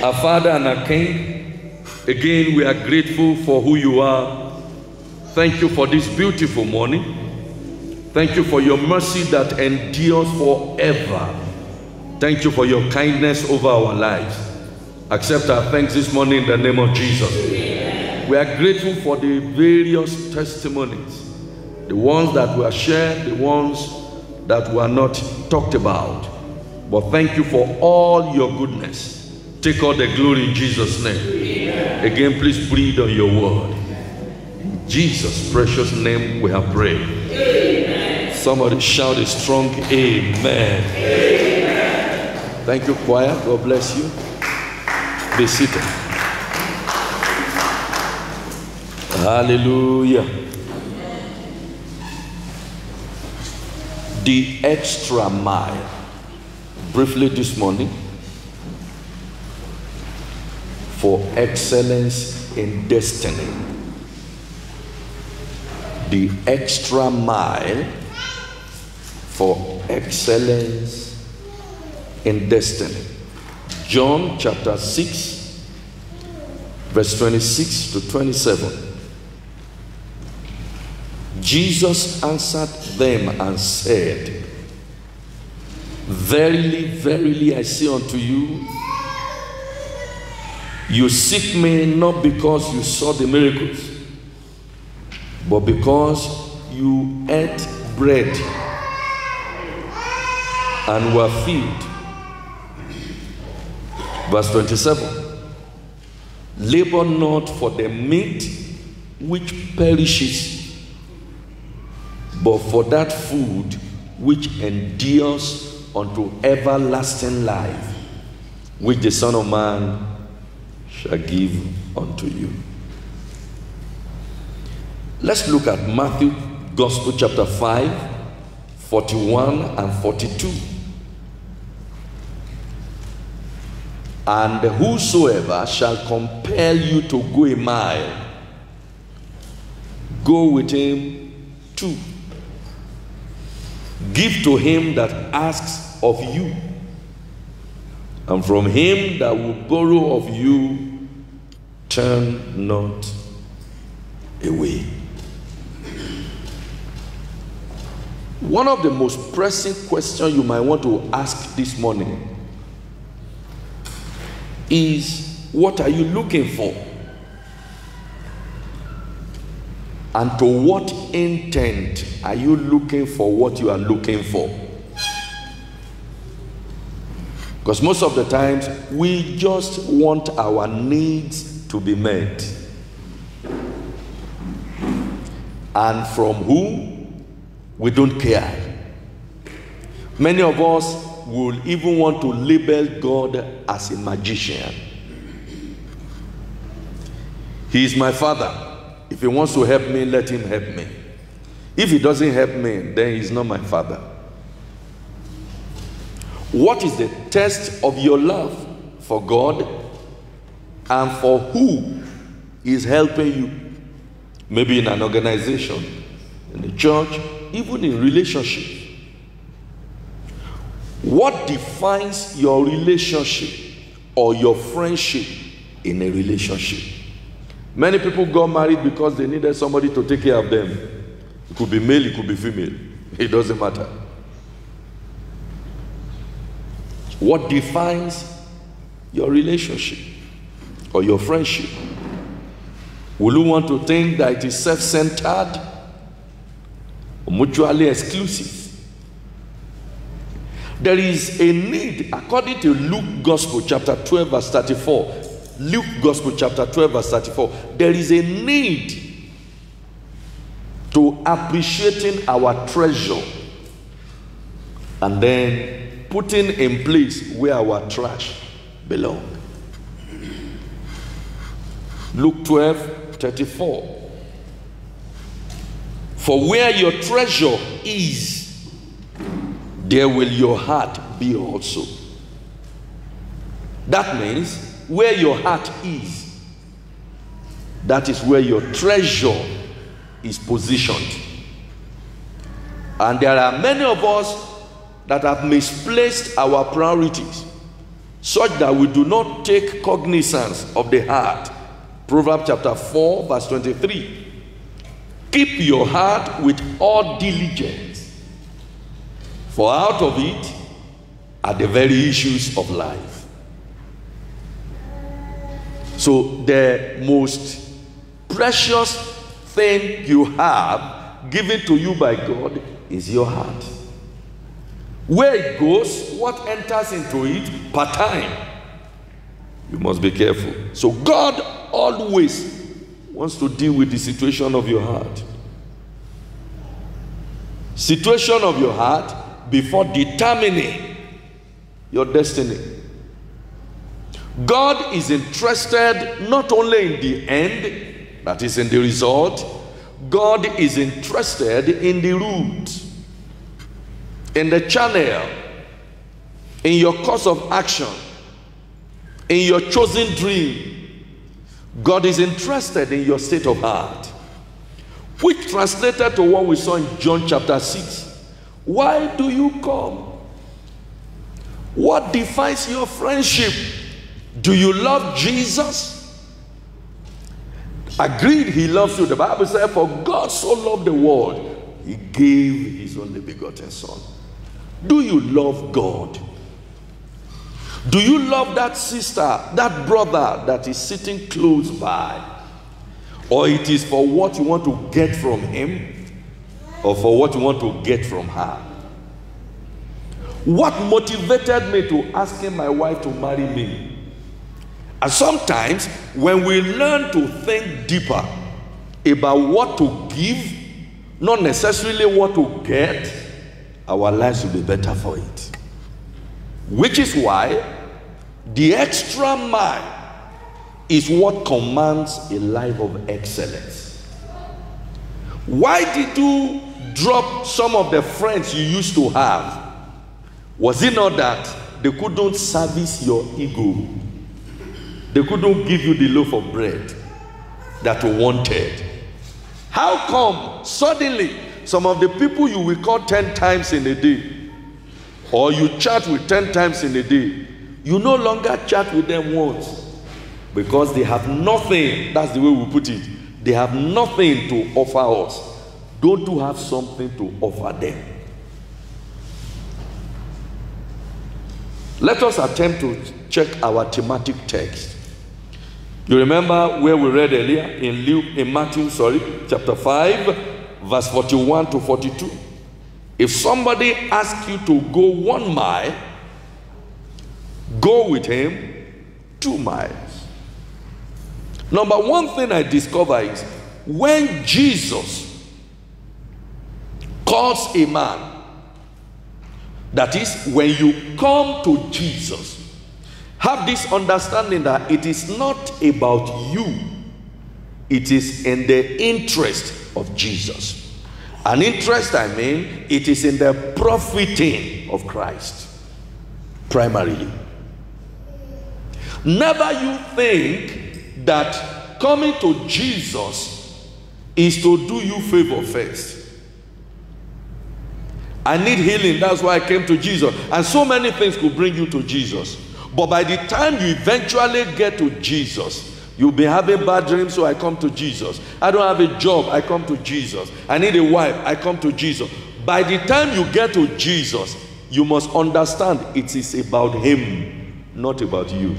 Our Father and our King, again we are grateful for who you are. Thank you for this beautiful morning. Thank you for your mercy that endures forever. Thank you for your kindness over our lives. Accept our thanks this morning in the name of Jesus. We are grateful for the various testimonies, the ones that were shared, the ones that were not talked about. But thank you for all your goodness. Take all the glory in Jesus' name. Again, please breathe on your word. In Jesus' precious name we have prayed. Amen. Somebody shout a strong amen. Amen. Thank you, choir. God bless you. Be seated. Hallelujah. The extra mile. Briefly this morning. For excellence in destiny. The extra mile for excellence in destiny. John chapter 6, verse 26 to 27. Jesus answered them and said, Verily, verily, I say unto you, you seek me not because you saw the miracles, but because you ate bread and were filled. Verse 27. Labor not for the meat which perishes, but for that food which endures unto everlasting life, which the Son of Man shall give unto you. Let's look at Matthew Gospel chapter 5, 41 and 42. And whosoever shall compel you to go a mile, go with him 2. Give to him that asks of you, and from him that will borrow of you, turn not away. One of the most pressing questions you might want to ask this morning is, what are you looking for? And to what intent are you looking for what you are looking for? Because most of the times, we just want our needs to be met. And from whom we don't care. Many of us will even want to label God as a magician. He is my father. If he wants to help me, let him help me. If he doesn't help me, then he's not my father. What is the test of your love for God and for who is helping you? Maybe in an organization, in a church, even in relationships. What defines your relationship or your friendship in a relationship? Many people got married because they needed somebody to take care of them. It could be male, it could be female. It doesn't matter. What defines your relationship or your friendship? Will you want to think that it is self-centered or mutually exclusive? There is a need, according to Luke Gospel chapter 12 verse 34. Luke Gospel chapter 12 verse 34. There is a need to appreciating our treasure and then putting in place where our trash belongs. Luke 12, 34. For where your treasure is, there will your heart be also. That means where your heart is, that is where your treasure is positioned. And there are many of us that have misplaced our priorities. such that we do not take cognizance of the heart. Proverbs chapter 4, verse 23. Keep your heart with all diligence, for out of it are the very issues of life. So the most precious thing you have given to you by God is your heart. Where it goes, what enters into it, per time. You must be careful. So God always wants to deal with the situation of your heart. Situation of your heart before determining your destiny. God is interested not only in the end, that is in the result. God is interested in the route, in the channel, in your course of action, in your chosen dream. God is interested in your state of heart, which translated to what we saw in John chapter 6. Why do you come? What defines your friendship? Do you love Jesus? Agreed, he loves you. The Bible says, for God so loved the world, he gave his only begotten son. Do you love God? Do you love that sister, that brother that is sitting close by? Or it is for what you want to get from him, or for what you want to get from her? What motivated me to asking my wife to marry me? And sometimes when we learn to think deeper about what to give, not necessarily what to get, our lives will be better for it. Which is why the extra mile is what commands a life of excellence. Why did you drop some of the friends you used to have? Was it not that they couldn't service your ego? They couldn't give you the loaf of bread that you wanted. How come suddenly some of the people you will call 10 times in a day, or you chat with 10 times in a day, you no longer chat with them once? Because they have nothing. That's the way we put it. They have nothing to offer us. Don't you have something to offer them? Let us attempt to check our thematic text. You remember where we read earlier in Matthew chapter 5, verse 41 to 42. If somebody asks you to go 1 mile, go with him 2 miles. Number one thing I discover is when Jesus calls a man, that is, when you come to Jesus, have this understanding that it is not about you, it is in the interest of Jesus. An interest, I mean, it is in the profiting of Christ, primarily. Never you think that coming to Jesus is to do you favor first. I need healing, that's why I came to Jesus. And so many things could bring you to Jesus. But by the time you eventually get to Jesus, you'll be having bad dreams, so I come to Jesus. I don't have a job, I come to Jesus. I need a wife, I come to Jesus. By the time you get to Jesus, you must understand it is about him, not about you.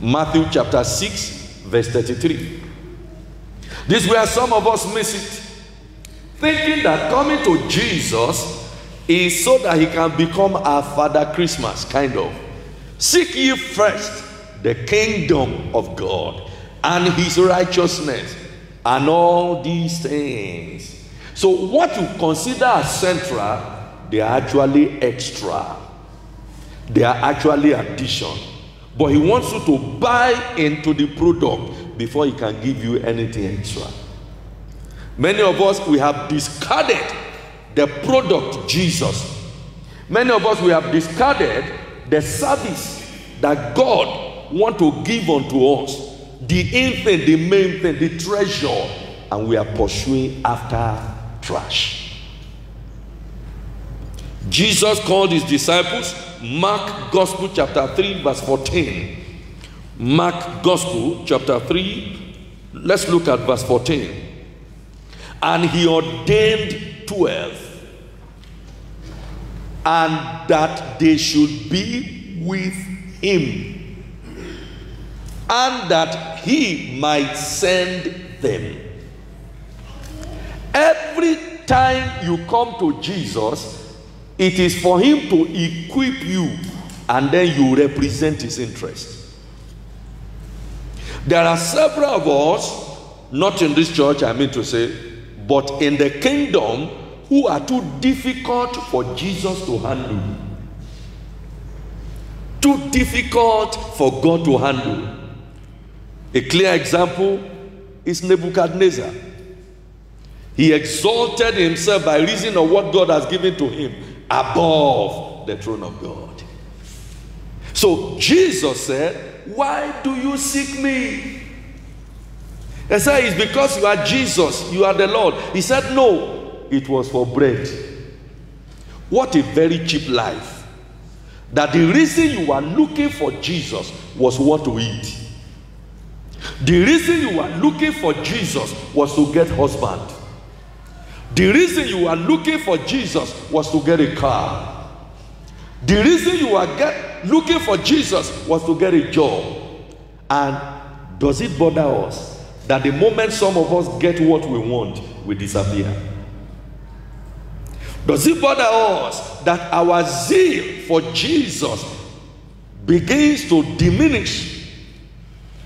Matthew chapter 6, verse 33. This is where some of us miss it. Thinking that coming to Jesus is so that he can become our Father Christmas, kind of. Seek ye first the kingdom of God and his righteousness, and all these things. So what you consider as central, they are actually extra. They are actually addition. But he wants you to buy into the product before he can give you anything extra. Many of us, we have discarded the product Jesus. Many of us, we have discarded the service that God wants to give unto us. The in thing, the main thing, the treasure. And we are pursuing after trash. Jesus called his disciples Mark Gospel chapter 3 verse 14. Mark Gospel chapter 3, let's look at verse 14. And he ordained 12, and that they should be with him, and that he might send them. Every time you come to Jesus, it is for him to equip you, and then you represent his interest. There are several of us, not in this church, I mean to say, but in the kingdom, who are too difficult for Jesus to handle. Too difficult for God to handle. A clear example is Nebuchadnezzar. He exalted himself by reason of what God has given to him above the throne of God. So Jesus said, why do you seek me? They said, it's because you are Jesus, you are the Lord. He said, no, it was for bread. What a very cheap life. That the reason you are looking for Jesus was what to eat. The reason you are looking for Jesus was to get husband. The reason you are looking for Jesus was to get a car. The reason you are looking for Jesus was to get a job. And does it bother us that the moment some of us get what we want, we disappear? Does it bother us that our zeal for Jesus begins to diminish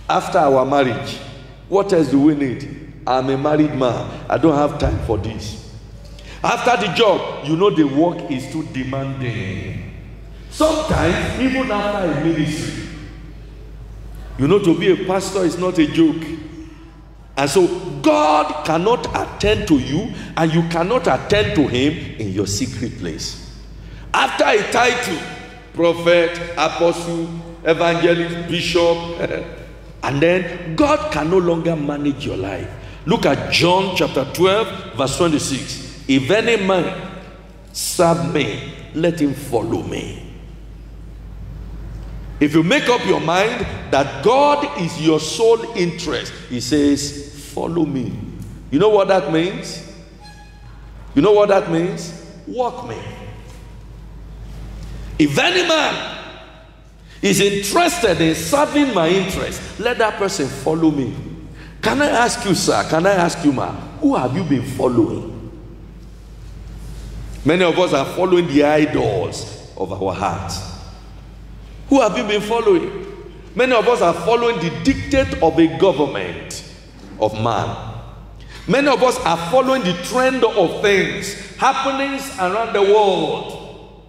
after our marriage? What else do we need? I'm a married man. I don't have time for this. After the job, you know the work is too demanding. Sometimes, even after a ministry, you know, to be a pastor is not a joke. And so God cannot attend to you, and you cannot attend to him in your secret place. After a title, prophet, apostle, evangelist, bishop, and then God can no longer manage your life. Look at John chapter 12 verse 26. If any man serve me, let him follow me. If you make up your mind that God is your sole interest, he says, follow me. You know what that means? You know what that means? Walk me. If any man is interested in serving my interest, let that person follow me. Can I ask you, sir? Can I ask you, ma? Who have you been following? Many of us are following the idols of our hearts. Who have you been following? Many of us are following the dictate of a government of man. Many of us are following the trend of things, happenings around the world.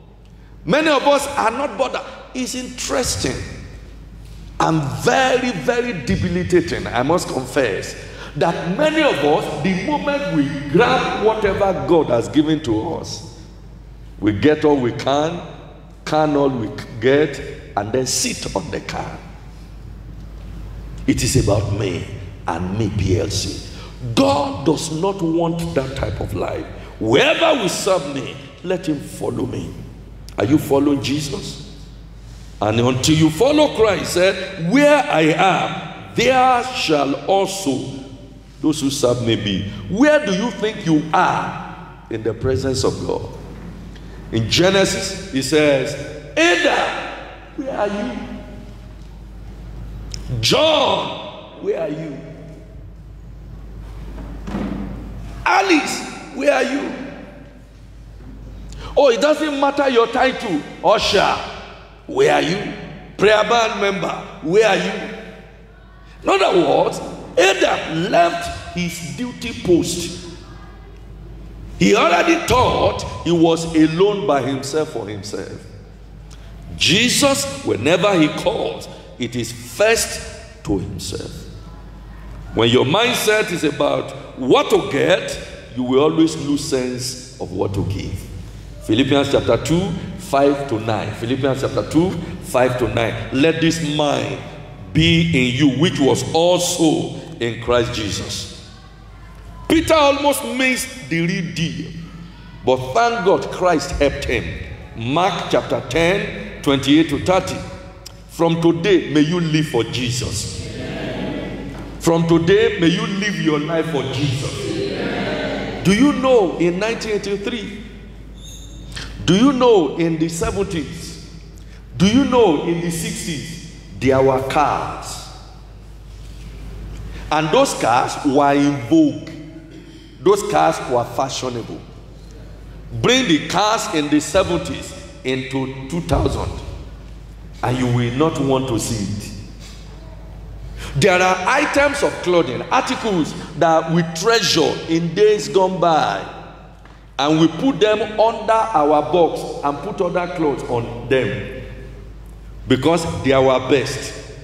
Many of us are not bothered. It's interesting and very, very debilitating, I must confess, that many of us, the moment we grab whatever God has given to us, we get all we can all we get, and then sit on the car. It is about me and me PLC. God does not want that type of life. Wherever we serve me, let him follow me. Are you following Jesus? And until you follow Christ, said, where I am, there shall also those who serve me be. Where do you think you are in the presence of God? In Genesis, he says, Adam, where are you? John, where are you? Alice, where are you? Oh, it doesn't matter your title. Usher, where are you? Prayer band member, where are you? In other words, Adam left his duty post. He already thought he was alone by himself for himself. Jesus, whenever he calls, it is first to himself. When your mindset is about what to get, you will always lose sense of what to give. Philippians chapter 2, 5 to 9. Philippians chapter 2, 5 to 9. Let this mind be in you, which was also in Christ Jesus. Peter almost missed the real deal, but thank God Christ helped him. Mark chapter 10, 28 to 30. From today, may you live for Jesus. From today, may you live your life for Jesus. Do you know in 1983? Do you know in the 70s? Do you know in the 60s? There were cars. And those cars were in vogue. Those cars were fashionable. Bring the cars in the 70s into 2000 and you will not want to see it. There are items of clothing, articles that we treasure in days gone by, and we put them under our box and put other clothes on them because they are our best,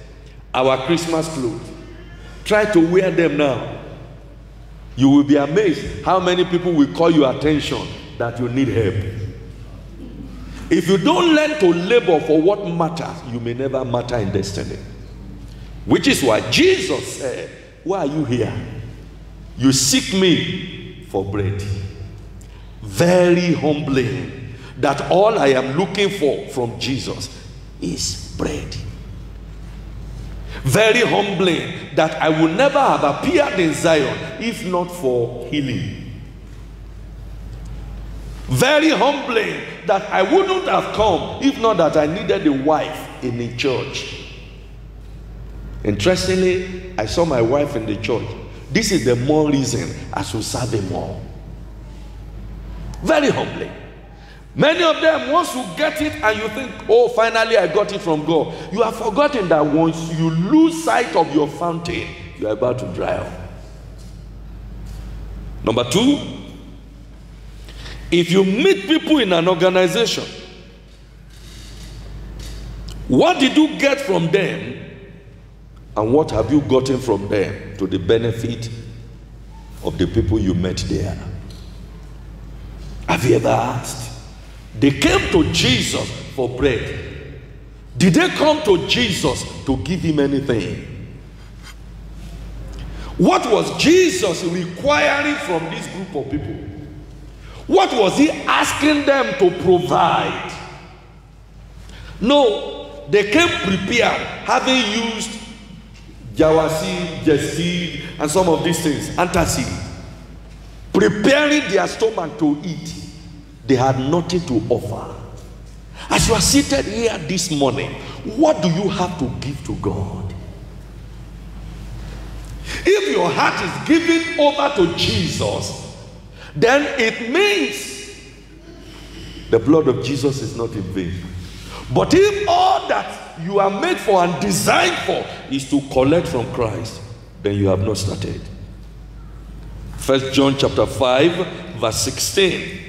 our Christmas clothes. Try to wear them now. You will be amazed how many people will call your attention that you need help. If you don't learn to labor for what matters, you may never matter in destiny. Which is why Jesus said, why are you here? You seek me for bread. Very humbling that all I am looking for from Jesus is bread. Very humbling that I would never have appeared in Zion if not for healing. Very humbling that I wouldn't have come if not that I needed a wife in a church. Interestingly, I saw my wife in the church. This is the more reason I should serve him more. Very humbling. Many of them, once you get it and you think, oh, finally I got it from God, you have forgotten that once you lose sight of your fountain, you are about to dry up. Number two, if you meet people in an organization, what did you get from them and what have you gotten from them to the benefit of the people you met there? Have you ever asked? They came to Jesus for bread. Did they come to Jesus to give him anything? What was Jesus requiring from this group of people? What was he asking them to provide? No, they came prepared, having used jawasi, jestid, and some of these things, antacid, preparing their stomach to eat. They had nothing to offer. As you are seated here this morning, what do you have to give to God? If your heart is given over to Jesus, then it means the blood of Jesus is not in vain. But if all that you are made for and designed for is to collect from Christ, then you have not started. 1 John chapter 5 verse 16.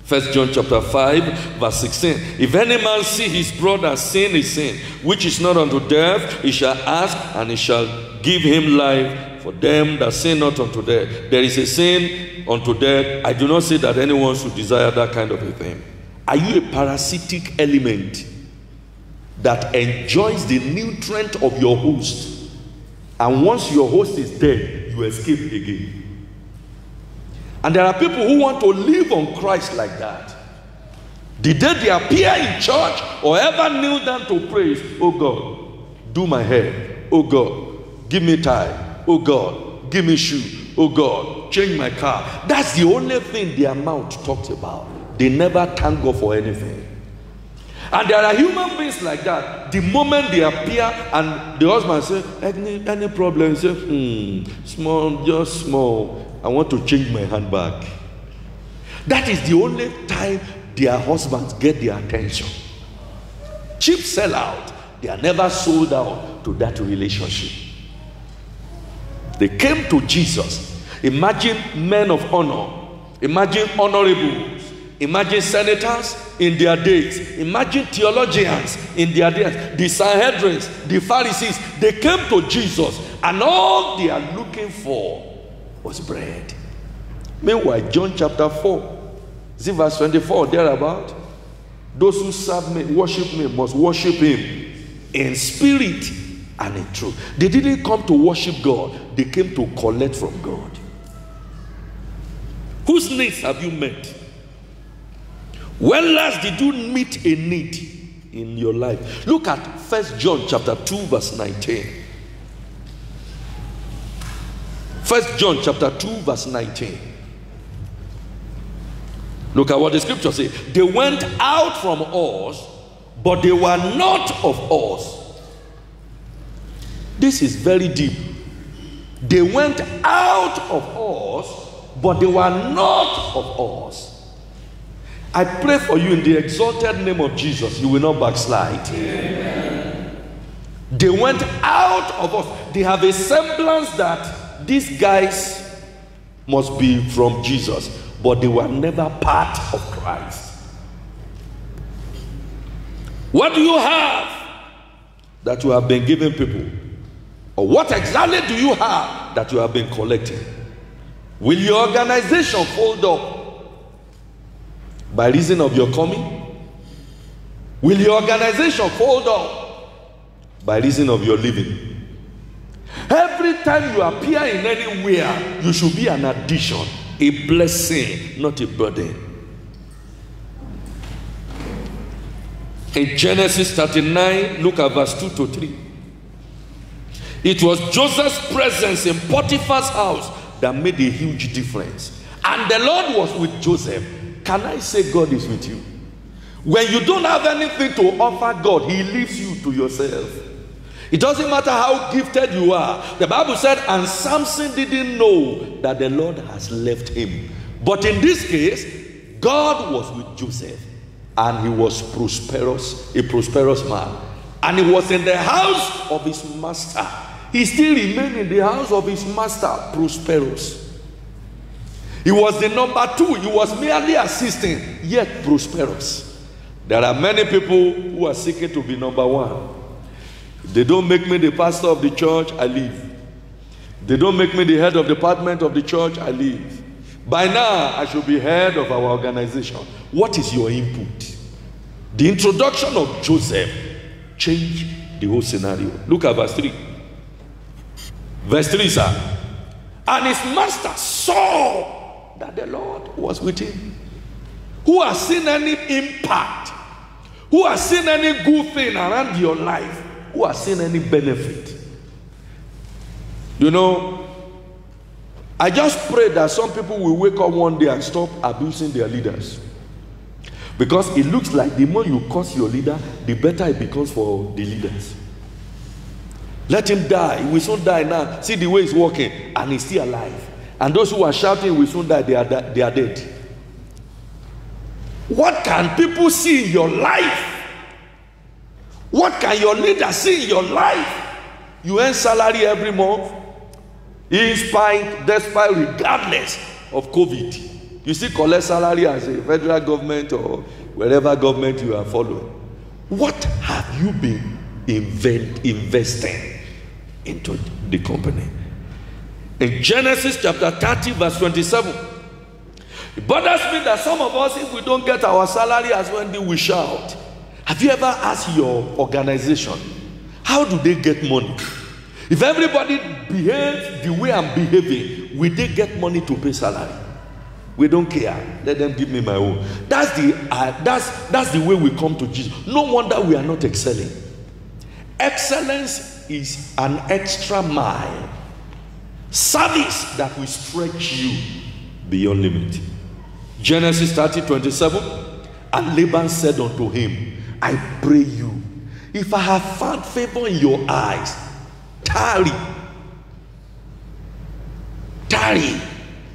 1 John chapter 5 verse 16. If any man see his brother sin a sin which is not unto death, he shall ask, and he shall give him life for them that sin not unto death. There is a sin unto death. I do not say that anyone should desire that kind of a thing. Are you a parasitic element that enjoys the nutrient of your host, and once your host is dead, you escape again? And there are people who want to live on Christ like that. Did they appear in church or ever kneel down to praise? Oh God, do my hair. Oh God, give me tie. Oh God, give me shoe. Oh God, change my car. That's the only thing their mouth talks about. They never thank God for anything. And there are human beings like that. The moment they appear and the husband says, any problem? Say, small, just small. I want to change my handbag. That is the only time their husbands get their attention. Cheap sellout. They are never sold out to that relationship. They came to Jesus. Imagine men of honor. Imagine honorables. Imagine senators in their days. Imagine theologians in their days. The Sanhedrins, the Pharisees, they came to Jesus, and all they are looking for was bread. Meanwhile, John chapter 4, see verse 24, thereabout. Those who serve me, worship me, must worship him in spirit and in truth. They didn't come to worship God, they came to collect from God. Whose needs have you met? When last did you meet a need in your life. Look at 1 John chapter 2 verse 19. 1 John chapter 2 verse 19. Look at what the scripture says. They went out from us, but they were not of us. This is very deep. They went out of us, but they were not of us. I pray for you in the exalted name of Jesus, you will not backslide. Amen. They went out of us. They have a semblance that these guys must be from Jesus, but they were never part of Christ. What do you have that you have been giving people? Or what exactly do you have that you have been collecting? Will your organization fold up by reason of your coming? Will your organization fold up by reason of your living? Every time you appear in anywhere, you should be an addition, a blessing, not a burden. In Genesis 39, look at verse 2 to 3. It was Joseph's presence in Potiphar's house that made a huge difference. And the Lord was with Joseph. Can I say God is with you? When you don't have anything to offer God, He leaves you to yourself. It doesn't matter how gifted you are. The Bible said, and Samson didn't know that the Lord has left him. But in this case, God was with Joseph. And he was prosperous, a prosperous man. And he was in the house of his master. He still remained in the house of his master, prosperous. He was the number 2. He was merely assisting, yet prosperous. There are many people who are seeking to be number 1. If they don't make me the pastor of the church, I leave. If they don't make me the head of the department of the church, I leave. By now, I should be head of our organization. What is your input? The introduction of Joseph changed the whole scenario. Look at verse 3. Verse 3, sir. And his master saw that the Lord was with him. Who has seen any impact? Who has seen any good thing around your life? Who has seen any benefit? You know, I just pray that some people will wake up one day and stop abusing their leaders. Because it looks like the more you curse your leader, the better it becomes for the leaders. Let him die. He will soon die now. See the way he's walking, and he's still alive. And those who are shouting will soon die. They are dead. What can people see in your life? What can your leader see in your life? You earn salary every month, despite regardless of COVID. You still collect salary as a federal government or wherever government you are following. What have you been investing into the company? In Genesis chapter 30 verse 27, it bothers me that some of us, if we don't get our salary as when we shout. Have you ever asked your organization, how do they get money? If everybody behaves the way I'm behaving, will they get money to pay salary? We don't care. Let them give me my own. That's the way we come to Jesus. No wonder we are not excelling. Excellence is an extra mile. Service that will stretch you beyond limit. Genesis 30:27. And Laban said unto him, I pray you, if I have found favor in your eyes, tarry.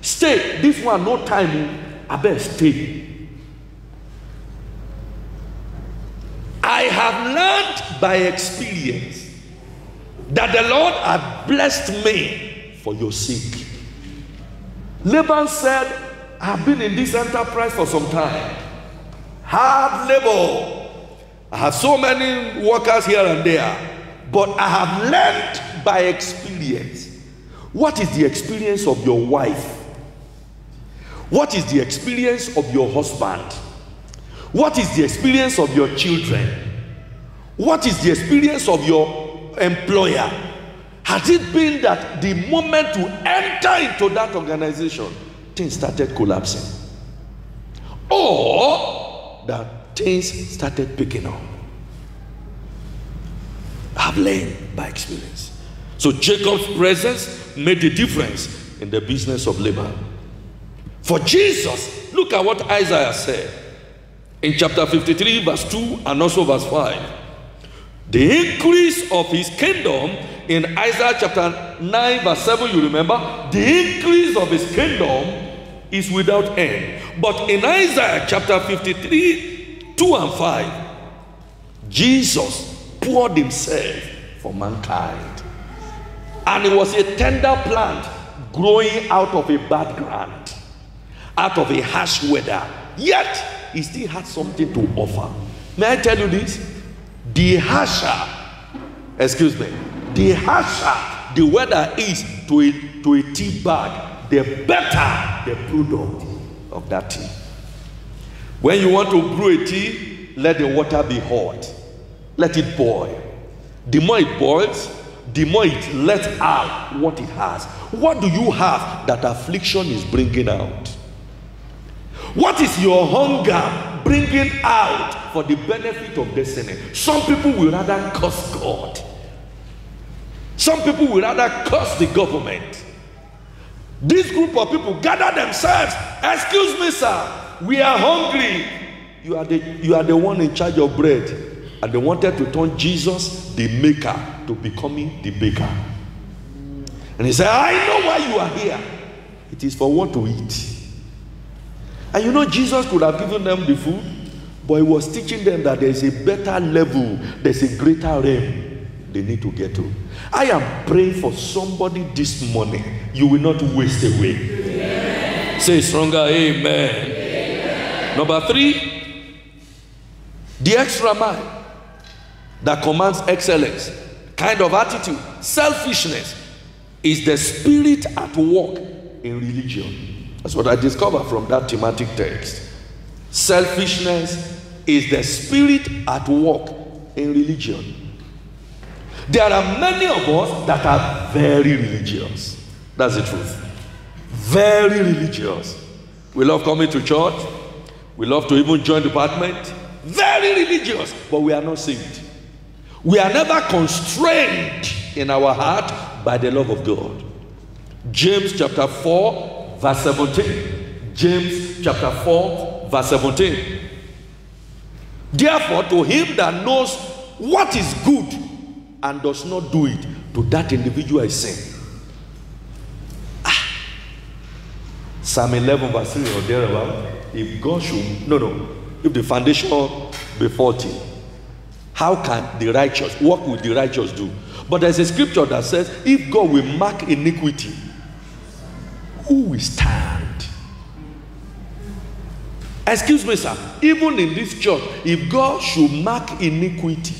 Stay. This one, no time. I better stay. I have learned by experience that the Lord has blessed me for your sake. Laban said, I have been in this enterprise for some time. Hard labor. I have so many workers here and there, but I have learned by experience. What is the experience of your wife? What is the experience of your husband? What is the experience of your children? What is the experience of your employer? Has it been that the moment you enter into that organization, things started collapsing? Or that things started picking up? I've learned by experience. So Jacob's presence made the difference in the business of labor. For Jesus, look at what Isaiah said in chapter 53 verse 2 and also verse 5. The increase of his kingdom in Isaiah chapter 9 verse 7, you remember, the increase of his kingdom is without end. But in Isaiah chapter 53 2 and 5, Jesus poured himself for mankind, and it was a tender plant growing out of a bad ground, out of a harsh weather, yet he still had something to offer. May I tell you this? The harsher the weather is to a tea bag, the better the product of that tea. When you want to brew a tea, let the water be hot. Let it boil. The more it boils, the more it lets out what it has. What do you have that affliction is bringing out? What is your hunger bringing out for the benefit of destiny? Some people will rather curse God. Some people will rather curse the government. This group of people gather themselves. Excuse me, sir, we are hungry. You are the one in charge of bread. And they wanted to turn Jesus, the maker, to becoming the baker. And he said, I know why you are here. It is for what to eat. And you know, Jesus could have given them the food, but he was teaching them that there is a better level, there's a greater realm they need to get to. I am praying for somebody this morning. You will not waste away. Amen. Say stronger, amen. Amen. Number 3, the extra mile that commands excellence, kind of attitude, selfishness, is the spirit at work in religion. That's what I discovered from that thematic text. Selfishness is the spirit at work in religion. There are many of us that are very religious. That's the truth. Very religious. We love coming to church. We love to even join the department. Very religious, but we are not saved. We are never constrained in our heart by the love of God. James chapter 4 verse 17. James chapter 4 verse 17. Therefore, to him that knows what is good and does not do it, to that individual is sin. Psalm 11 verse 3 or thereabout. If God should, if the foundation be faulty, how can the righteous, what will the righteous do? But there's a scripture that says, if God will mark iniquity, who will stand? Excuse me, sir, even in this church, if God should mark iniquity,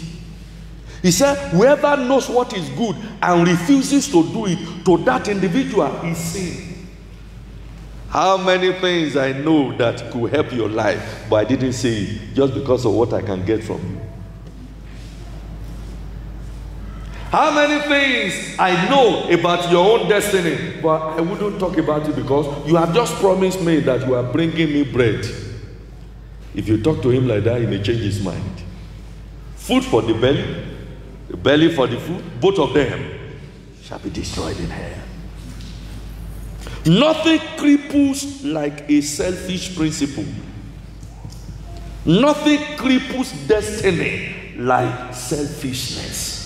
he said, whoever knows what is good and refuses to do it, to that individual is sin. How many things I know that could help your life, but I didn't say it just because of what I can get from you. How many things I know about your own destiny, but I wouldn't talk about it because you have just promised me that you are bringing me bread. If you talk to him like that, he may change his mind. Food for the belly for the food, both of them shall be destroyed in hell. Nothing cripples like a selfish principle. Nothing cripples destiny like selfishness.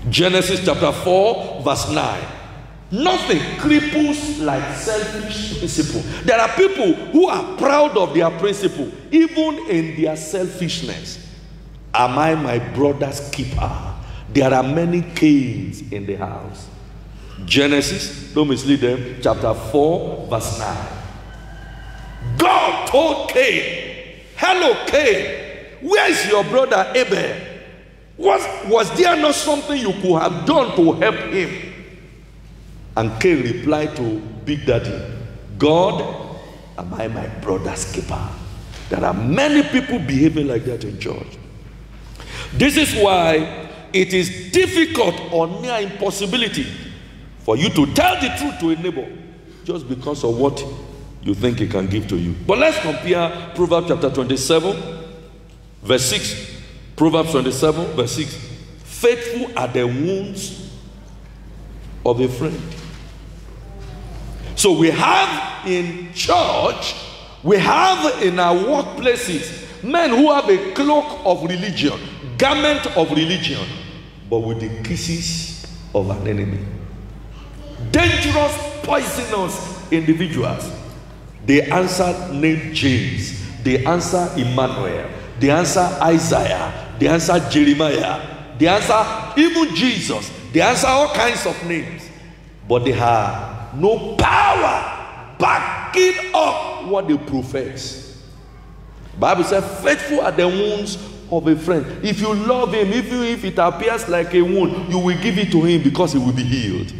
Genesis chapter 4 verse 9. Nothing cripples like selfish principle. There are people who are proud of their principle, even in their selfishness. Am I my brother's keeper? There are many Cains in the house. Genesis, don't mislead them, chapter 4 verse 9. God told Cain, hello Cain, where is your brother Abel? Was there not something you could have done to help him? And Cain replied to Big Daddy, God, am I my brother's keeper? There are many people behaving like that in church. This is why it is difficult or near impossibility for you to tell the truth to a neighbor just because of what you think he can give to you. But let's compare Proverbs chapter 27 verse 6. Proverbs 27 verse 6. Faithful are the wounds of a friend. So we have in church, we have in our workplaces, men who have a cloak of religion, garment of religion, but with the kisses of an enemy. Dangerous, poisonous individuals. They answer name James. They answer Emmanuel. They answer Isaiah. They answer Jeremiah. They answer even Jesus. They answer all kinds of names. But they have no power backing up what they profess. The Bible says, faithful are the wounds of a friend. If you love him, even if it appears like a wound, you will give it to him because he will be healed.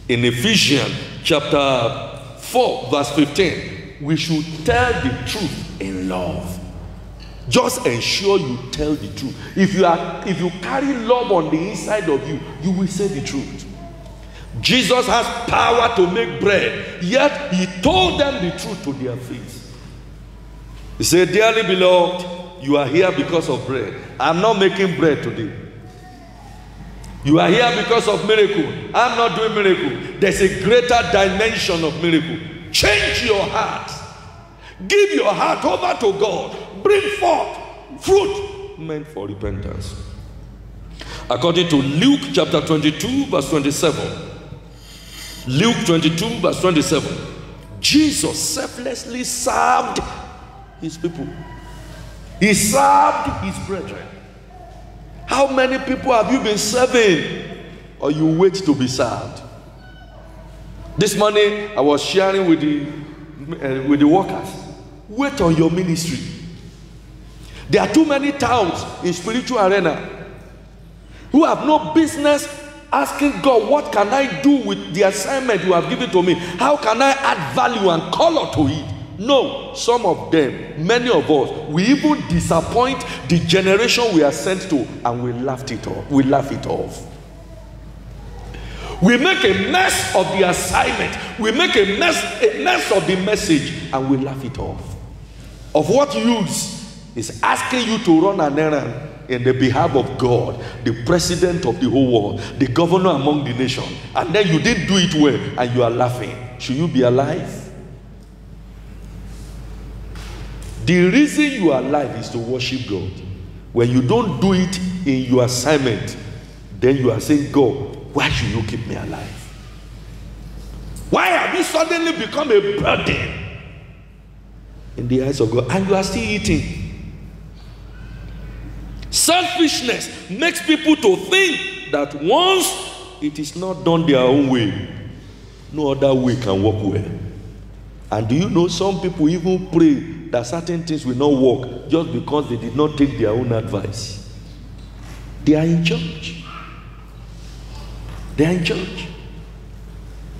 In Ephesians chapter 4 verse 15, we should tell the truth in love. Just ensure you tell the truth. If you carry love on the inside of you, you will say the truth. Jesus has power to make bread, yet he told them the truth to their face. He said, dearly beloved, you are here because of bread. I'm not making bread today. You are here because of miracle. I'm not doing miracle. There's a greater dimension of miracle. Change your heart. Give your heart over to God. Bring forth fruit meant for repentance. According to Luke chapter 22 verse 27. Luke 22 verse 27. Jesus selflessly served his people. He served his brethren. How many people have you been serving, or you wait to be served? This morning I was sharing with the workers. Wait on your ministry. There are too many towns in spiritual arena who have no business asking God, what can I do with the assignment you have given to me? How can I add value and color to it? No, some of them, many of us, we even disappoint the generation we are sent to, and we laugh it off. We laugh it off. We make a mess of the assignment. We make a mess of the message, and we laugh it off. Of what use is asking you to run an errand in the behalf of God, the president of the whole world, the governor among the nation, and then you didn't do it well, and you are laughing. Should you be alive? The reason you are alive is to worship God. When you don't do it in your assignment, then you are saying, God, why should you keep me alive? Why have you suddenly become a burden in the eyes of God, and you are still eating? Selfishness makes people to think that once it is not done their own way, no other way can work well. And do you know, some people even pray that certain things will not work just because they did not take their own advice. They are in church. They are in church.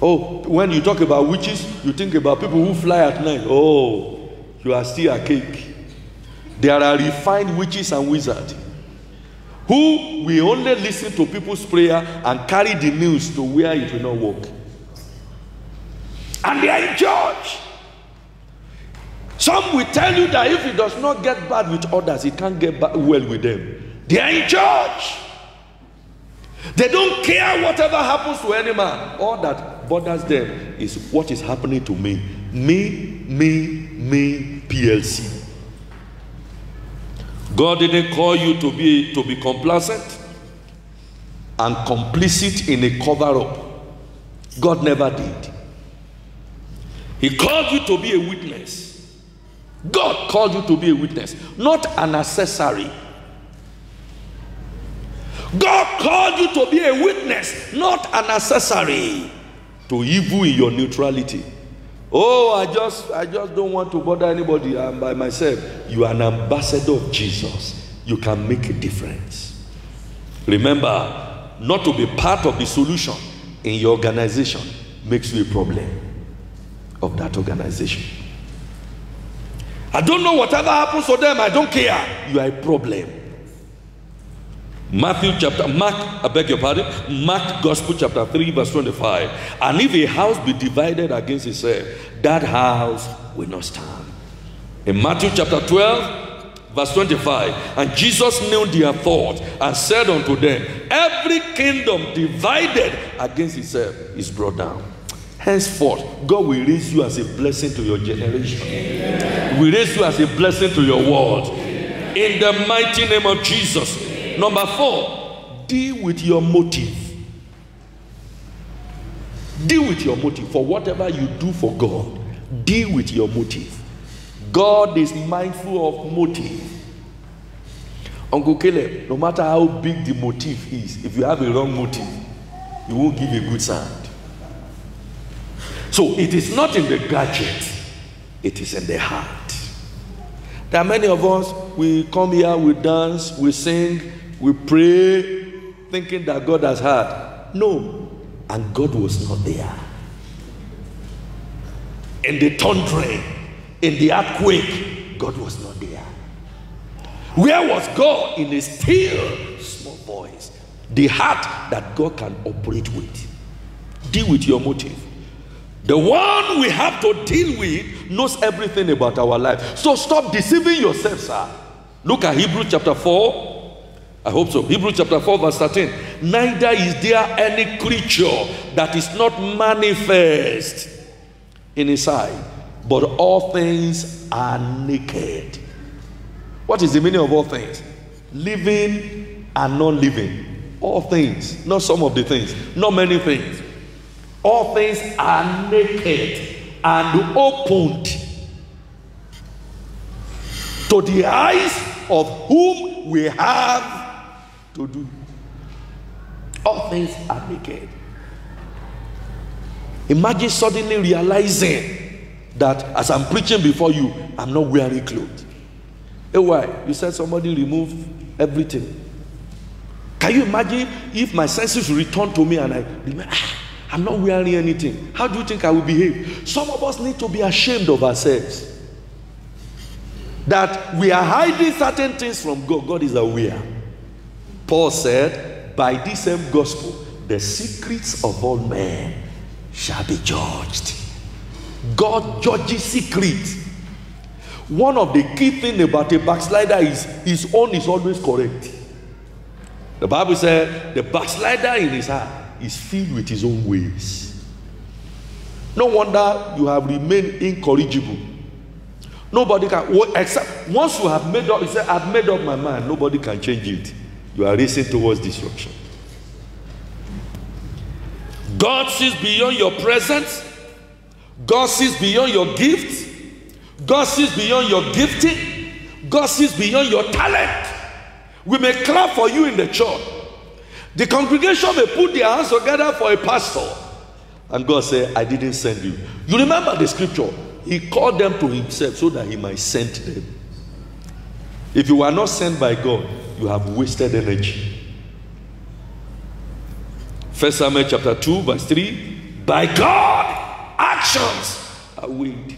Oh, when you talk about witches, you think about people who fly at night. Oh, you are still a cake. There are refined witches and wizards who will only listen to people's prayer and carry the news to where it will not work. And they are in church. Some will tell you that if it does not get bad with others, it can't get well with them. They are in church. They don't care whatever happens to any man. All that bothers them is what is happening to me. Me, PLC. God didn't call you to be complacent and complicit in a cover-up. God never did. He called you to be a witness. God called you to be a witness, not an accessory. God called you to be a witness, not an accessory to evil in your neutrality. Oh, I just don't want to bother anybody. I'm by myself. You are an ambassador of Jesus. You can make a difference. Remember, not to be part of the solution in your organization makes you a problem of that organization. I don't know whatever happens to them. I don't care. You are a problem. Mark Gospel chapter 3 verse 25. And if a house be divided against itself, that house will not stand. In Matthew chapter 12 Verse 25. And Jesus knew their thoughts and said unto them, every kingdom divided against itself is brought down. Henceforth, God will raise you as a blessing to your generation. Amen. Will raise you as a blessing to your world. Amen. In the mighty name of Jesus. Amen. Number 4, deal with your motive. Deal with your motive. For whatever you do for God, deal with your motive. God is mindful of motive. Uncle Caleb, no matter how big the motive is, if you have a wrong motive, you won't give a good sound. So it is not in the gadget, it is in the heart. There are many of us, we come here, we dance, we sing, we pray, thinking that God has heard. No, and God was not there. In the thundering, in the earthquake, God was not there. Where was God? In a still small voice. The heart that God can operate with. Deal with your motive. The one we have to deal with knows everything about our life. So stop deceiving yourself, sir. Look at Hebrews chapter 4. I hope so. Hebrews chapter 4 verse 13. Neither is there any creature that is not manifest in his sight, but all things are naked. What is the meaning of all things? Living and non-living. All things, not some of the things, not many things. All things are naked and opened to the eyes of whom we have to do. All things are naked. Imagine suddenly realizing that as I'm preaching before you, I'm not wearing clothes. Hey, why? You said somebody remove everything. Can you imagine if my senses return to me and I remember, I'm not wearing anything? How do you think I will behave? Some of us need to be ashamed of ourselves. That we are hiding certain things from God. God is aware. Paul said, by this same gospel, the secrets of all men shall be judged. God judges secrets. One of the key things about a backslider is his own is always correct. The Bible said the backslider in his heart is filled with his own ways. No wonder you have remained incorrigible. Nobody can, except once you have made up, you say, I've made up my mind, nobody can change it. You are racing towards destruction. God sees beyond your presence. God sees beyond your gift. God sees beyond your gifting. God sees beyond your talent. We may clap for you in the church. The congregation may put their hands together for a pastor. And God said, I didn't send you. You remember the scripture. He called them to himself so that he might send them. If you were not sent by God, you have wasted energy. 1 Samuel chapter 2 verse 3. By God, actions are weighed.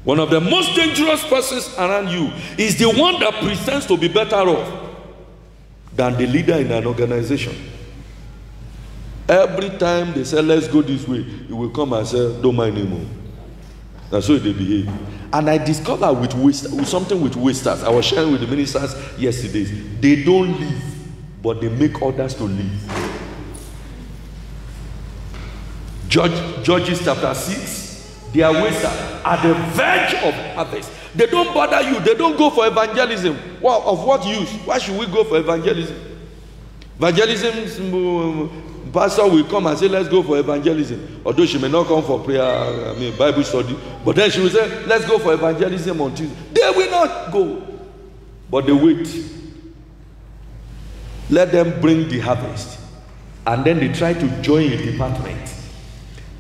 One of the most dangerous persons around you is the one that pretends to be better off than the leader in an organization. Every time they say, let's go this way, he will come and say, don't mind anymore. That's how they behave. And I discovered with something with wasters. I was sharing with the ministers yesterday. They don't leave, but they make others to leave. Judges chapter 6. They are wasters at the verge of harvest. They don't bother you. They don't go for evangelism. Well, of what use? Why should we go for evangelism? Evangelism, pastor will come and say, let's go for evangelism. Although she may not come for prayer, Bible study. But then she will say, let's go for evangelism on Tuesday. They will not go. But they wait. Let them bring the harvest. And then they try to join a department.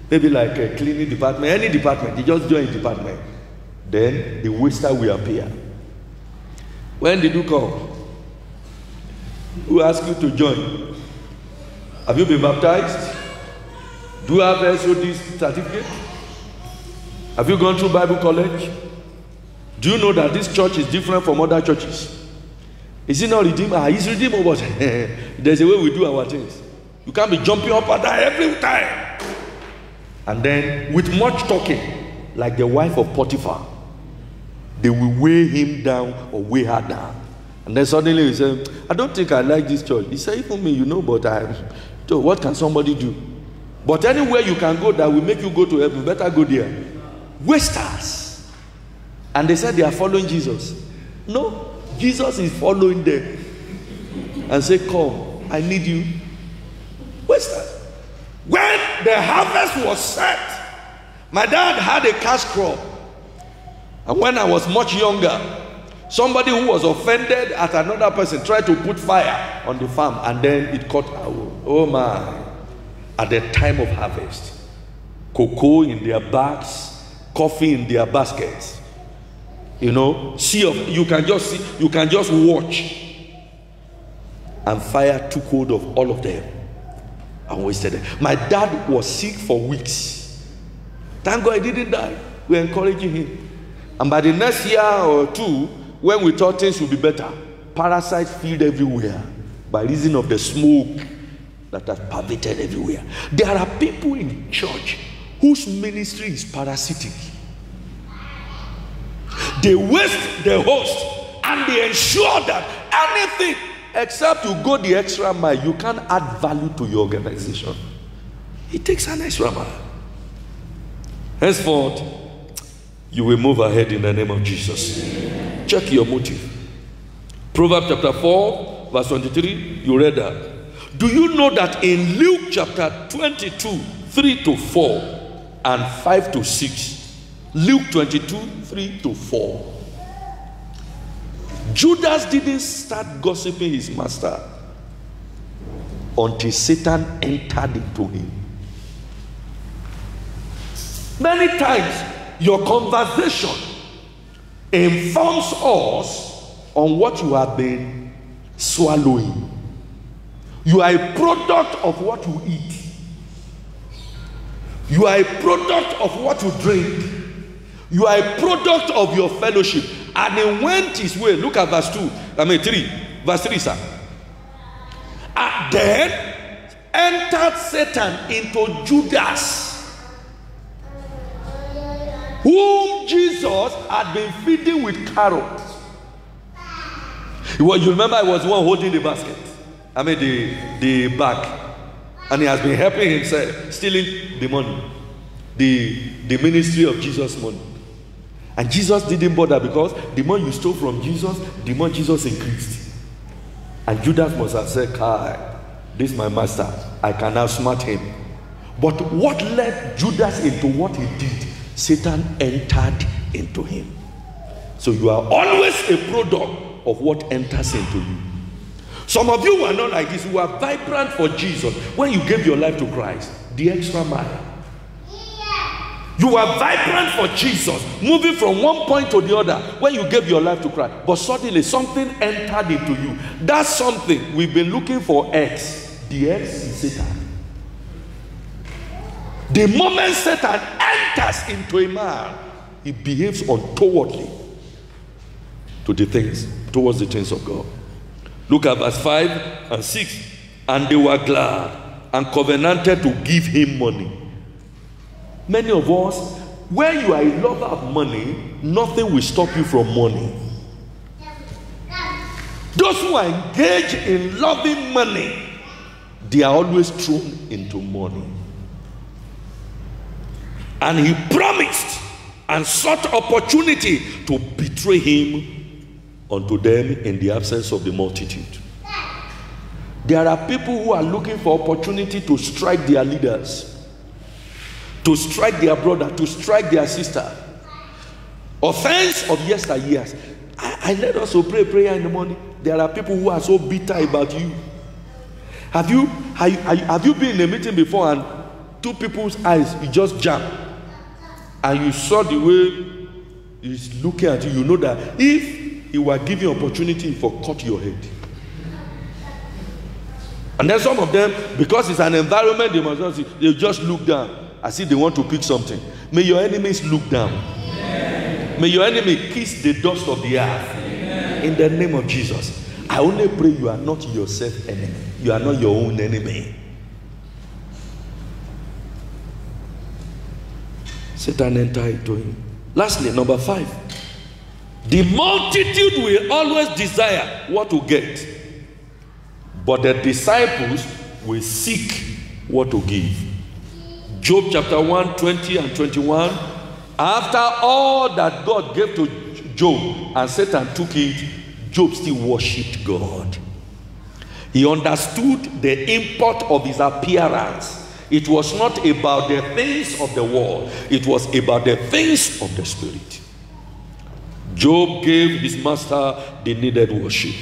Maybe like a cleaning department, any department. They just join a department. Then the waster will appear. When did you come? Who asked you to join? Have you been baptized? Do you have SOD certificate? Have you gone through Bible college? Do you know that this church is different from other churches? Is it not redeemed? It's redeemed, but there's a way we do our things. You can't be jumping up and down every time. And then with much talking, like the wife of Potiphar, they will weigh him down or weigh her down. And then suddenly he said, I don't think I like this church. He said, even me, you know, but so what can somebody do? But anywhere you can go that will make you go to heaven, better go there. Wasters. And they said they are following Jesus. No, Jesus is following them. And say, come, I need you. Wasters. When the harvest was set, my dad had a cash crop. And when I was much younger, somebody who was offended at another person tried to put fire on the farm, and then it caught our, oh my. At the time of harvest, cocoa in their bags, coffee in their baskets. You know, you can just see, you can just watch. And fire took hold of all of them and wasted them. My dad was sick for weeks. Thank God he didn't die. We're encouraging him. And by the next year or two, when we thought things would be better, parasites filled everywhere by reason of the smoke that has pervaded everywhere. There are people in church whose ministry is parasitic. They waste the host and they ensure that anything except you go the extra mile, you can't add value to your organization. It takes an extra mile. Henceforth, you will move ahead in the name of Jesus. Check your motive. Proverbs chapter 4, verse 23, you read that. Do you know that in Luke chapter 22, 3 to 4 and 5 to 6, Luke 22, 3 to 4, Judas didn't start gossiping his master until Satan entered into him. Many times, your conversation informs us on what you have been swallowing. You are a product of what you eat. You are a product of what you drink. You are a product of your fellowship. And he went his way. Look at verse 3. Verse 3, sir. And then entered Satan into Judas, whom Jesus had been feeding with carrots. You remember I was the one holding the basket. The bag. And he has been helping himself, stealing the money. The ministry of Jesus' money. And Jesus didn't bother, because the more you stole from Jesus, the more Jesus increased. And Judas must have said, Kai, this is my master. I can outsmart him. But what led Judas into what he did? Satan entered into him. So you are always a product of what enters into you. Some of you are not like this. You are vibrant for Jesus when you gave your life to Christ. The extra mile. You are vibrant for Jesus, moving from one point to the other when you gave your life to Christ. But suddenly something entered into you. That's something we've been looking for. X. The X is Satan. The moment Satan enters into a man, he behaves untowardly towards the things of God. Look at verse 5 and 6. And they were glad and covenanted to give him money. Many of us, when you are a lover of money, nothing will stop you from money. Those who are engaged in loving money, they are always thrown into money. And he promised and sought opportunity to betray him unto them in the absence of the multitude. There are people who are looking for opportunity to strike their leaders, to strike their brother, to strike their sister. Offense of yesteryears. I let us pray prayer in the morning. There are people who are so bitter about you. Have you been in a meeting before and two people's eyes, you just jam, and you saw the way he's looking at you? You know that if he were giving opportunity for cut your head. And then some of them, because it's an environment, they must not see, they just look down as if they want to pick something. May your enemies look down. Amen. May your enemy kiss the dust of the earth. Amen. In the name of Jesus. I only pray you are not yourself enemy. You are not your own enemy. Satan entered into him. Lastly, number 5. The multitude will always desire what to get, but the disciples will seek what to give. Job chapter 1, 20 and 21. After all that God gave to Job and Satan took it, Job still worshipped God. He understood the import of his appearance. It was not about the things of the world, it was about the things of the spirit. Job gave his master the needed worship.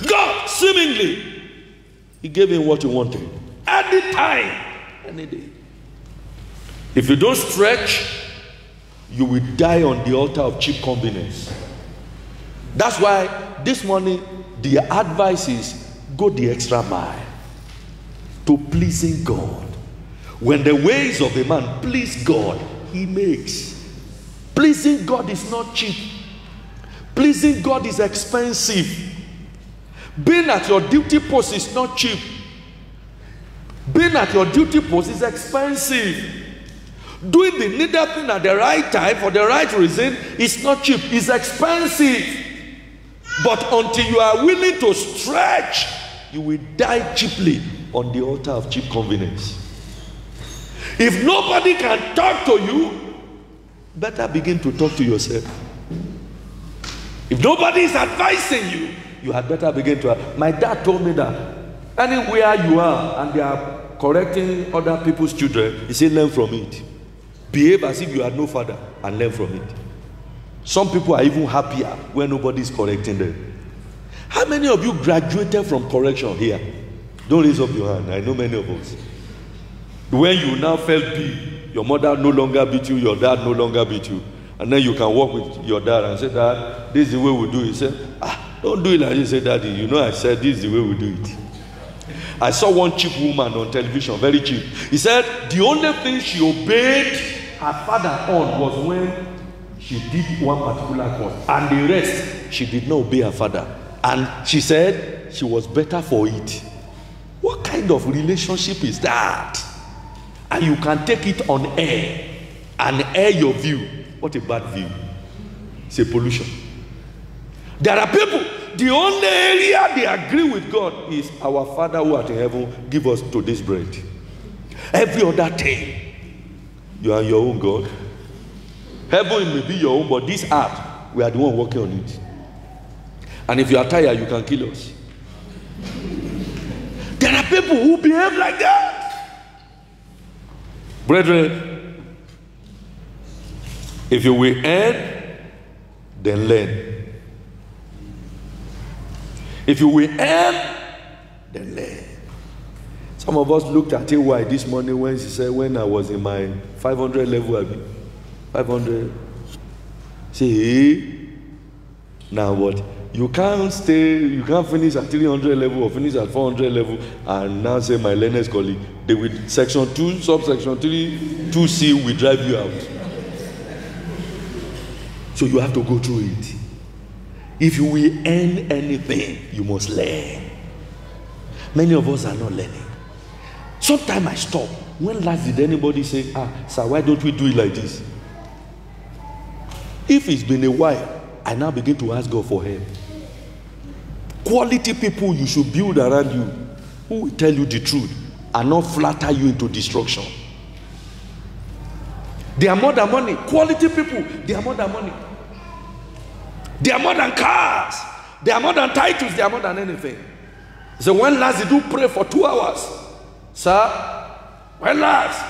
God, seemingly, he gave him what he wanted. Any time, any day. If you don't stretch, you will die on the altar of cheap convenience. That's why this morning, the advice is go the extra mile to pleasing God. When the ways of a man please God, he makes. Pleasing God is not cheap. Pleasing God is expensive. Being at your duty post is not cheap. Being at your duty post is expensive. Doing the needed thing at the right time for the right reason is not cheap. It's expensive. But until you are willing to stretch, you will die cheaply on the altar of cheap convenience. If nobody can talk to you, better begin to talk to yourself. If nobody is advising you, you had better begin to. My dad told me that anywhere you are and they are correcting other people's children, he said, learn from it. Behave as if you had no father and learn from it. Some people are even happier when nobody is correcting them. How many of you graduated from correction here? Don't raise up your hand. I know many of us. When you now felt big, your mother no longer beat you, your dad no longer beat you, and then you can walk with your dad and say, Dad, this is the way we do it. He said, don't do it like this. Say, Daddy, you know I said this is the way we do it. I saw one cheap woman on television, very cheap. He said the only thing she obeyed her father on was when she did one particular course, and the rest she did not obey her father. And she said she was better for it. What kind of relationship is that? And you can take it on air and air your view. What a bad view. It's a pollution. There are people, the only area they agree with God is our Father who art in heaven, give us today's bread. Every other thing, you are your own God. Heaven may be your own, but this earth, we are the one working on it. And if you are tired, you can kill us. There are people who behave like that. Brethren, if you will earn, then learn. If you will earn, then learn. Some of us looked at AY this morning when she said, when I was in my 500 level, 500. Say, hey, now what? You can't stay, you can't finish at 300 level or finish at 400 level and now say my learners colleague. They will, section 2, subsection 3, 2C will drive you out. So you have to go through it. If you will earn anything, you must learn. Many of us are not learning. Sometimes I stop. When last did anybody say, sir, why don't we do it like this? If it's been a while, I now begin to ask God for help. Quality people you should build around you who will tell you the truth and not flatter you into destruction. They are more than money. Quality people, they are more than money. They are more than cars. They are more than titles. They are more than anything. So when last did you pray for 2 hours? Sir, when last?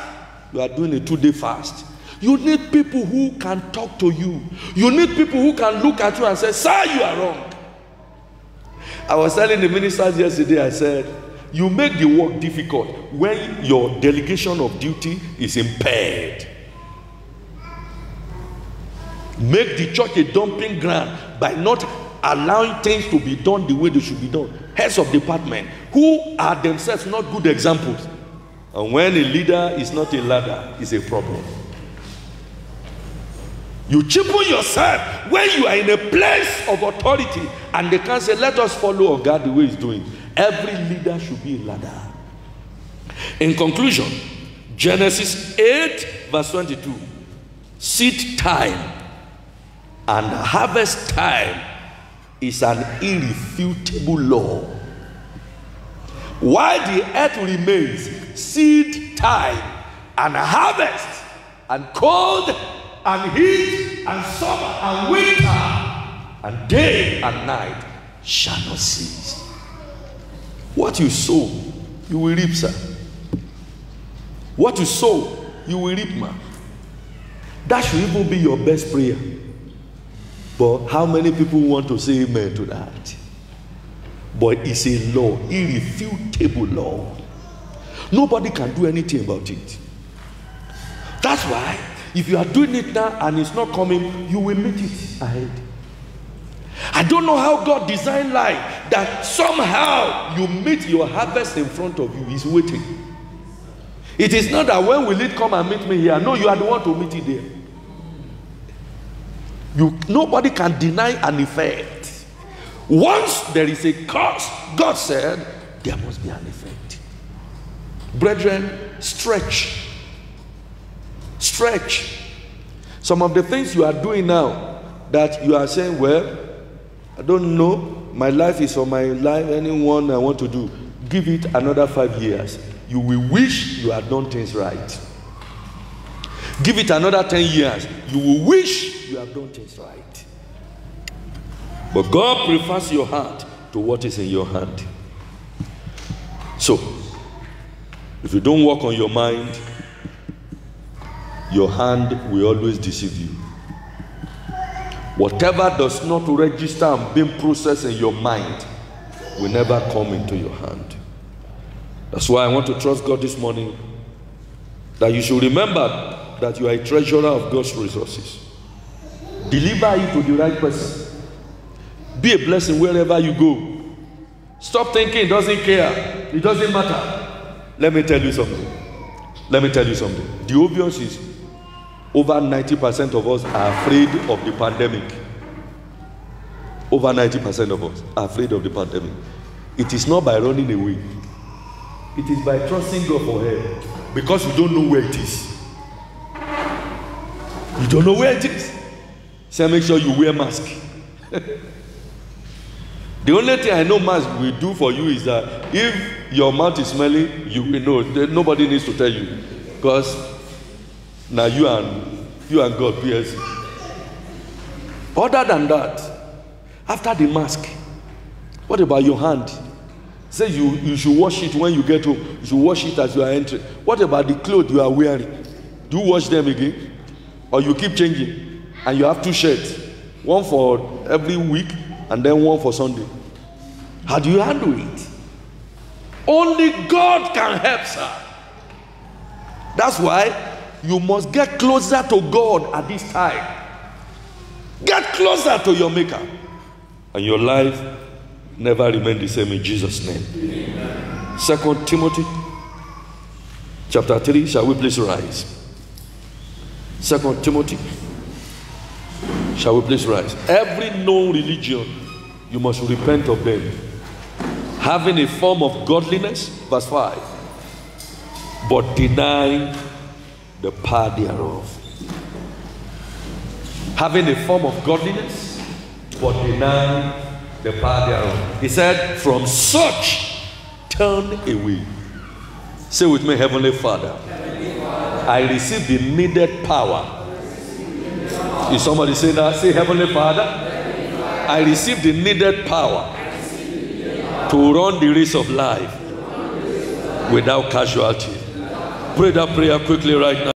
You are doing a 2-day fast. You need people who can talk to you. You need people who can look at you and say, sir, you are wrong. I was telling the ministers yesterday, I said, you make the work difficult when your delegation of duty is impaired. Make the church a dumping ground by not allowing things to be done the way they should be done. Heads of department who are themselves not good examples. And when a leader is not a ladder, it's a problem. You cheapen yourself when you are in a place of authority and they can't say, let us follow God the way he's doing. Every leader should be a ladder. In conclusion, Genesis 8 verse 22. Seed time and harvest time is an irrefutable law. While the earth remains, seed time and harvest and cold and heat and summer and winter and day and night shall not cease. What you sow, you will reap, sir. What you sow, you will reap, man. That should even be your best prayer. But how many people want to say amen to that? But it's a law, irrefutable law. Nobody can do anything about it. That's why, if you are doing it now and it's not coming, you will meet it ahead. I don't know how God designed life, that somehow you meet your harvest in front of you. He's waiting. It is not that when will it come and meet me here? No, you are the one to meet it there. Nobody can deny an effect. Once there is a cause, God said there must be an effect. Brethren, stretch. Stretch. Some of the things you are doing now that you are saying, well, I don't know, my life is for my life, anyone I want to do. Give it another 5 years. You will wish you had done things right. Give it another 10 years. You will wish you have done things right. But God prefers your heart to what is in your hand. So, if you don't work on your mind, your hand will always deceive you. Whatever does not register and being processed in your mind will never come into your hand. That's why I want to trust God this morning that you should remember that you are a treasurer of God's resources. Deliver it to the right person. Be a blessing wherever you go. Stop thinking it doesn't care. It doesn't matter. Let me tell you something. Let me tell you something. The obvious is over 90% of us are afraid of the pandemic. Over 90% of us are afraid of the pandemic. It is not by running away. It is by trusting God for help. Because you don't know where it is. You don't know where it is. So make sure you wear mask. The only thing I know mask will do for you is that if your mouth is smelling, you will know. Nobody needs to tell you. Because now you and God, PSC. Other than that, after the mask, what about your hand? Say you should wash it when you get home. You should wash it as you are entering. What about the clothes you are wearing? Do you wash them again? Or you keep changing? And you have 2 shirts. One for every week and then one for Sunday. How do you handle it? Only God can help, sir. That's why you must get closer to God at this time. Get closer to your Maker. And your life never remain the same in Jesus' name. Amen. 2 Timothy chapter 3. Shall we please rise? 2 Timothy. Shall we please rise? Every known religion, you must repent of them. Having a form of godliness, verse 5, but denying the power thereof. Having a form of godliness, but denying the power thereof. He said, from such turn away. Say with me, Heavenly Father, I receive the needed power. Is somebody say that? Say, Heavenly Father, I receive the needed power to run the race of life without casualty. Pray that prayer quickly right now.